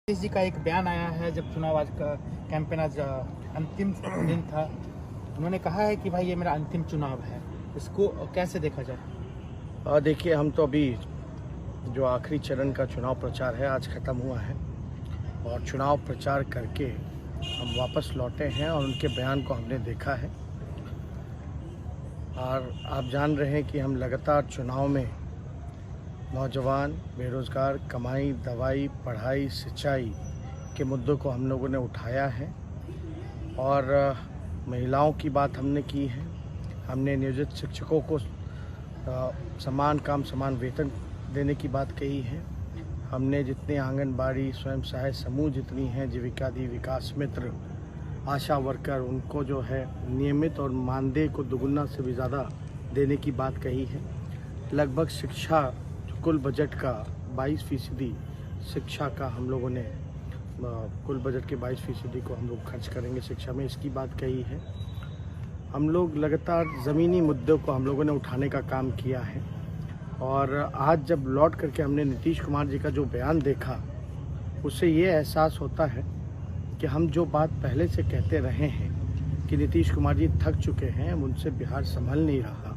नीतीश जी का एक बयान आया है जब चुनाव आज का कैंपेन आज अंतिम दिन था। उन्होंने कहा है कि भाई ये मेरा अंतिम चुनाव है, इसको कैसे देखा जाए? देखिए, हम तो अभी जो आखिरी चरण का चुनाव प्रचार है आज ख़त्म हुआ है और चुनाव प्रचार करके हम वापस लौटे हैं और उनके बयान को हमने देखा है। और आप जान रहे हैं कि हम लगातार चुनाव में नौजवान, बेरोज़गार, कमाई, दवाई, पढ़ाई, सिंचाई के मुद्दों को हम लोगों ने उठाया है और महिलाओं की बात हमने की है। हमने नियोजित शिक्षकों को समान काम समान वेतन देने की बात कही है। हमने जितने आंगनबाड़ी, स्वयं सहायता समूह जितनी हैं, जीविका दी, विकास मित्र, आशा वर्कर, उनको जो है नियमित और मानदेय को दुगुना से भी ज़्यादा देने की बात कही है। लगभग शिक्षा कुल बजट का 22% शिक्षा का हम लोगों ने कुल बजट के 22% को हम लोग खर्च करेंगे शिक्षा में, इसकी बात कही है। हम लोग लगातार ज़मीनी मुद्दों को हम लोगों ने उठाने का काम किया है और आज जब लौट करके हमने नीतीश कुमार जी का जो बयान देखा, उससे ये एहसास होता है कि हम जो बात पहले से कहते रहे हैं कि नीतीश कुमार जी थक चुके हैं, उनसे बिहार संभल नहीं रहा,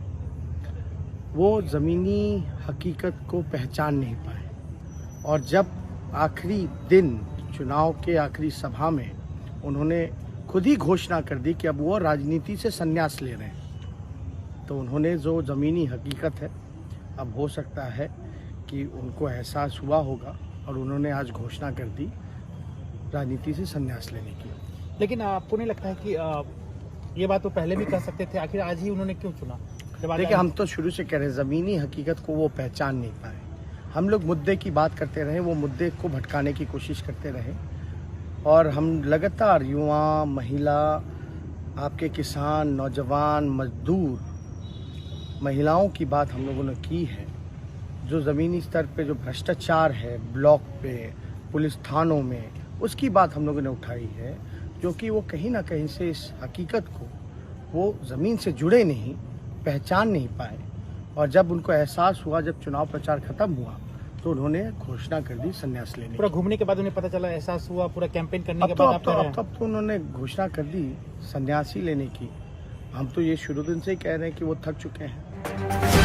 वो ज़मीनी हकीकत को पहचान नहीं पाए। और जब आखिरी दिन चुनाव के आखिरी सभा में उन्होंने खुद ही घोषणा कर दी कि अब वो राजनीति से संन्यास ले रहे हैं, तो उन्होंने जो ज़मीनी हकीकत है, अब हो सकता है कि उनको एहसास हुआ होगा और उन्होंने आज घोषणा कर दी राजनीति से संन्यास लेने की। लेकिन आपको नहीं लगता है कि ये बात वो पहले भी कर सकते थे? आखिर आज ही उन्होंने क्यों चुना? देखिए, हम तो शुरू से कह रहे हैं ज़मीनी हकीकत को वो पहचान नहीं पाए। हम लोग मुद्दे की बात करते रहे, वो मुद्दे को भटकाने की कोशिश करते रहे और हम लगातार युवा, महिला, आपके किसान, नौजवान, मजदूर, महिलाओं की बात हम लोगों ने की है। जो ज़मीनी स्तर पे जो भ्रष्टाचार है ब्लॉक पे, पुलिस थानों में, उसकी बात हम लोगों ने उठाई है, क्योंकि वो कहीं ना कहीं से इस हकीकत को वो ज़मीन से जुड़े नहीं, पहचान नहीं पाए। और जब उनको एहसास हुआ, जब चुनाव प्रचार खत्म हुआ, तो उन्होंने घोषणा कर दी संन्यास लेने। पूरा घूमने के बाद उन्हें पता चला, एहसास हुआ, पूरा कैंपेन करने के अब बाद तो उन्होंने घोषणा कर दी संन्यासी लेने की। हम तो ये शुरू दिन से ही कह रहे हैं कि वो थक चुके हैं।